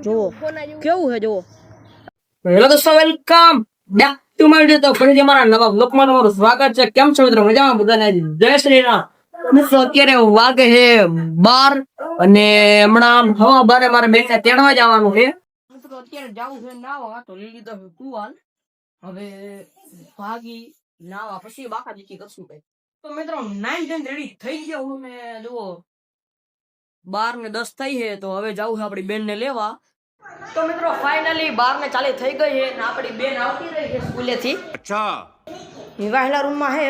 જો કેવું હે જો હેલો દોસ્તો, welcome back to my video. તો ફરીથી અમારા નવા બ્લોગમાં તમારું સ્વાગત છે. કેમ છો મિત્રો? મજામાં? બધાને જય શ્રી રામ. મિત્રો અત્યારે વાગે છે 12 અને હમણાં હવા બારે મારે બેનને તેડવા જવાનું છે. મિત્રો અત્યારે જાવું છે નાવા, તો લઈ લીધો છે ટુવાલ. હવે ભાગી નાવા પછી બાકા દીકી કરશું કઈ. તો મિત્રો 9 રેડી થઈ ગયો હું ને જુઓ 12:10 થઈ છે. તો હવે જાવું છે આપણી બેનને લેવા. તો મિત્રો ફાઇનલી 12:40 થઈ ગઈ છે ને આપણી બેન આવતી રહી છે સ્કૂલેથી. અચ્છા, વિવાહેલા રૂમમાં છે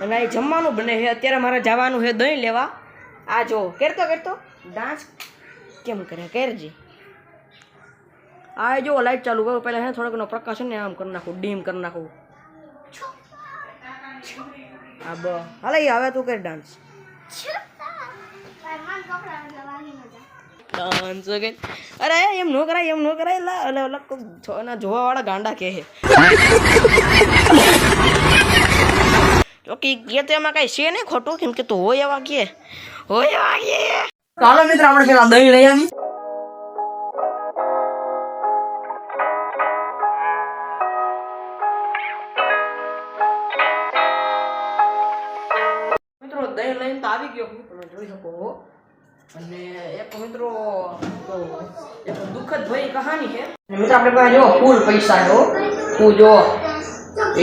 અને અહીં જમવાનું બને છે. અત્યારે મારે જવાનું છે દહીં લેવા. આ જો કરતો ડાન્સ કેમ કરે કરજી. આ જો લાઈટ ચાલુ કરો પહેલા હે થોડોક નો પ્રકાશ ને આમ કરી નાખું, ડીમ કરી નાખું. આ બ હાલે હવે તું કર ડાન્સ. ડાન્સ કે અરે એમ નો કરાય લા ના જોવા વાળા ગાંડા કે છે. તો કે તો એમાં કઈ છે નહીં ખોટું, કેમ કે તું હોય એવા કે ચાલો મિત્ર આપણે પેલા દહીં લઈ આવી. મિત્રો દહીં લઈને તો આવી ગયો હું, તમે જોઈ શકો. અને એક મિત્રો એક દુઃખદ ભરી કહાની છે. મિત્રો આપણે પાસે જો ફૂલ પૈસા જો તું જો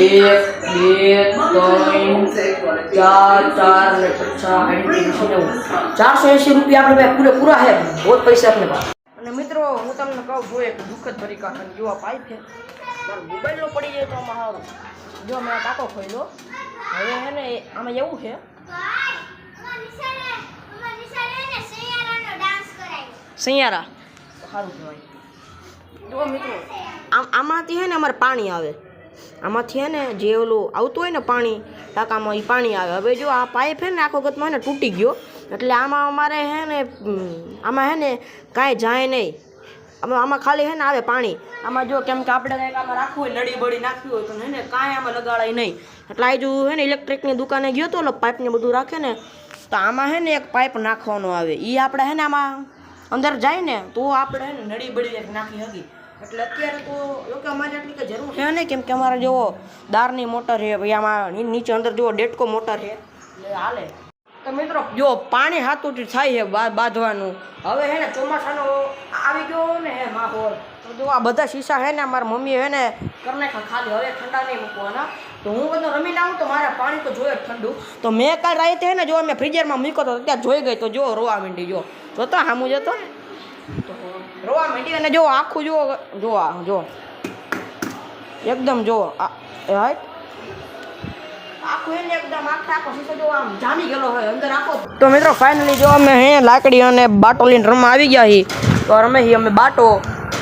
1 2 3 4 4 480 રૂપિયા આપણે પાસે પૂરેપૂરા છે. બહુ પૈસા આપણે પાસે. અને મિત્રો હું તમને કહું છું એક દુઃખદ ભરી કહાની. જો આ પાઇપ છે મારો મોબાઈલ નો પડી જાય તો આમાં સારું. જો મેં ટાંકો ખોલ્યો. હવે હે ને આમાં એવું છે સૈયારા સારું કહેવાય. જો મિત્રો આમાંથી હે ને અમારે પાણી આવે. આમાંથી હે ને જે ઓલું આવતું હોય ને પાણી ટાંકામાં એ પાણી આવે. હવે જો આ પાઇપ હે ને આખો ગતમાં હે ને તૂટી ગયો, એટલે આમાં અમારે હે ને આમાં હે ને કાંઈ જાય નહીં. આમાં ખાલી હે ને આવે પાણી. આમાં જો કેમ કે આપણે કંઈક આમાં રાખવું હોય નડી બળી નાખ્યું હોય તો હે ને કાંઈ આમાં લગાડાય નહીં. એટલે આ જો હે ને ઇલેક્ટ્રિકની દુકાને ગયો તો પાઇપને બધું રાખે ને, તો આમાં હે ને એક પાઇપ નાખવાનો આવે. એ આપણે હે ને આમાં અંદર જાય ને તો આપણે હે ને નડી બળી એક નાખી હતી. એટલે અત્યારે તો લોકો અમારે એટલી કંઈ જરૂર છે નહીં, કેમ કે અમારે જેવો દારની મોટર છે ભાઈ, આમાં નીચે અંદર જેવો ડેટકો મોટર છે એટલે હાલે. તો મિત્રો જો પાણી હાથુંથી થાય છે બાંધવાનું. હવે હે ને ચોમાસાનો આવી ગયો ને હે માહોલ, તો જો આ બધા શીશા હે ને મારા મમ્મીએ હે ને કરી નાખ્યા ખાલી. હવે ઠંડા નહીં મૂકવાના. તો હું બધું રમીને આવું તો મારે પાણી તો જોઈએ ઠંડુ. તો મેં કાલ રાતે હે ને જો મેં ફ્રીઝરમાં મૂક્યો તો ત્યાં જોઈ ગઈ તો જો રોવા માંડી. જો જોતો સામું જતો ને તો રોવા માંડી. અને જો આખું જો એકદમ જો હાઈટ આખું એને એકદમ આખો શીશો જો આમ જામી ગયેલો હોય અંદર આખો. તો મિત્રો ફાઇનલી જો અમે હે લાકડી અને બાટો લઈને રમવા આવી ગયા છીએ. તો રમે છીએ અમે બાટો.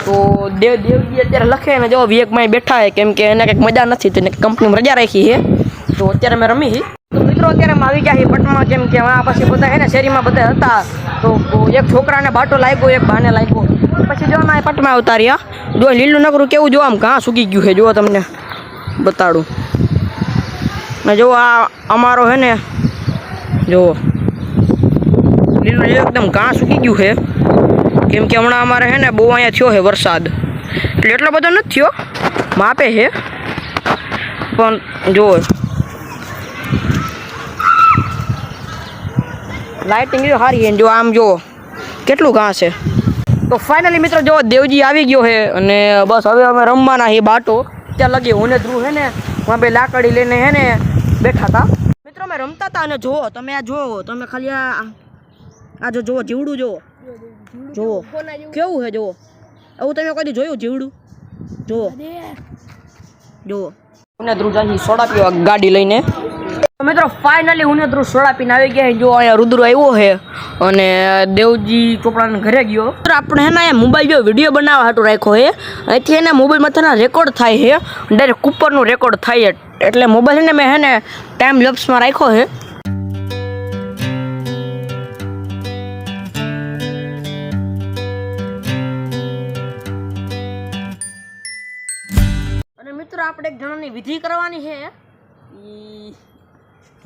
તો દેવજી અત્યારે લખે ને જો વિવેકમાં બેઠા છે, કેમ કે એને કંઈક મજા નથી તો એને કંપનીમાં રજા રાખી છે. તો અત્યારે અમે રમી છીએ. તો મિત્રો અત્યારે અમે આવી ગયા છીએ પટમાં, કેમ કે આ પછી બધા હે ને શેરીમાં બધા હતા. તો એક છોકરાને બાટો લાગ્યો, એક બાને લાગ્યો. પછી જો અમે પટમાં આવતા રહ્યા. જો લીલું નકરું કેવું જો આમ ઘાસ ઉગી ગયું છે. જો તમને બતાડું ને જો આ અમારો હે ને જો લીલું એકદમ ઘાસ ઉગી ગયું છે, કેમ કે હમણાં અમારે હે ને બહુ અહીંયા થયો છે વરસાદ. એટલે એટલો બધો નથી થયો, માપે છે. પણ જો લાઇટિંગ સારી છે. જો આમ જો કેટલું ઘાસ છે. તો ફાઇનલી મિત્રો જો દેવજી આવી ગયો છે અને બસ હવે અમે રમવાના છીએ બાટો. ત્યાં લગી હું ને ધ્રુવ હે ને વहाँ पे લાકડી લઈને હે ને બેઠા હતા. મિત્રો અમે રમતા હતા અને જુઓ તમે આ જુઓ, તમે ખાલી આ જો જુઓ જીવડું જુઓ કેવું છે. જુઓ આવું તમે કદી જોયું જીવડું? જુઓ હું ધ્રુવ જાય સોડા પીવા ગાડી લઈને. મિત્રો ફાઇનલી હું ધ્રુવ સોડા પીને આવી ગયા. જો અહીંયા રુદ્ર આવ્યો છે અને દેવજી ચોપડાને ઘરે ગયો. આપણે હે ને મોબાઈલ જો વિડીયો બનાવવા હાટું રાખ્યો છે. અહીંથી એને મોબાઈલમાં રેકોર્ડ થાય છે, ડાયરેક્ટ ઉપરનું રેકોર્ડ થાય છે. એટલે મોબાઈલ ને મેં હે ને ટાઈમ લેપ્સમાં રાખ્યો છે. અને મિત્રો આપણે એક જણાની વિધિ કરવાની છે.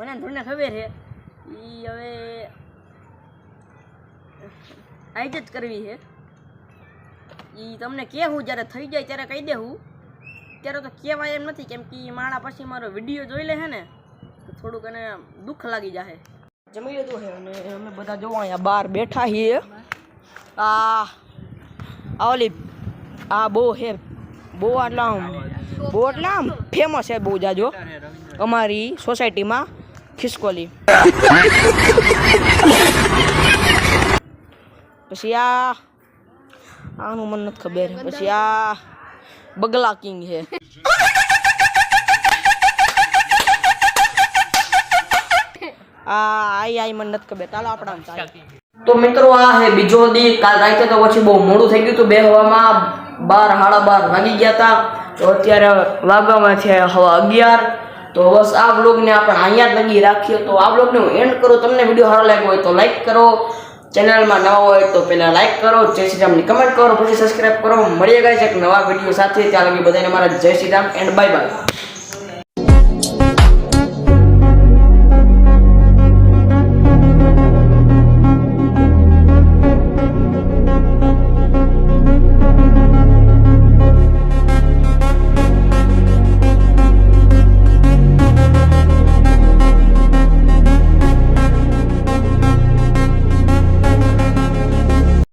મને થોડીને ખબર છે હવે આઈ જ કરવી છે. એ તમને કહેવું જ્યારે થઈ જાય ત્યારે કહી દેવું. અત્યારે તો કહેવાય એમ નથી, કેમ કે માણા પછી મારો વિડીયો જોઈ લે છે ને તો થોડુંક એને દુઃખ લાગી જાય. જમી લીધું છે અને અમે બધા જોવા અહીંયા બહાર બેઠા છીએ. આ ઓલી આ બહુ છે, બહુ એટલે આમ ફેમસ છે બહુ જાજો અમારી સોસાયટીમાં, ખિસકોલી. પછી આનું મને નથી ખબર. પછી આ બગલા કિંગ છે. આઈ મને નથી ખબર. ચાલો આપણા તો મિત્રો આ હે બીજો દી. કાલ રાતે તો પછી બહુ મોડું થઈ ગયું હતું બેહવામાં, 12 સાડા 12 વાગી ગયા હતા. તો અત્યારે વાગવામાં છે હવા 11. તો બસ આ વ્લોગને આપણે અહીંયા જ લગી રાખીએ. તો આ વ્લોગને હું એન્ડ કરું. તમને વિડીયો સારો લાગ્યો હોય તો લાઈક કરો, ચેનલમાં નવા હોય તો પહેલાં લાઈક કરો, જય શ્રી રામની કમેન્ટ કરો, પછી સબસ્ક્રાઈબ કરો. મળીએ ગાઈસ એક નવા વિડીયો સાથે. ત્યાં લગી બધાને મારા જય Shri Ram and bye bye.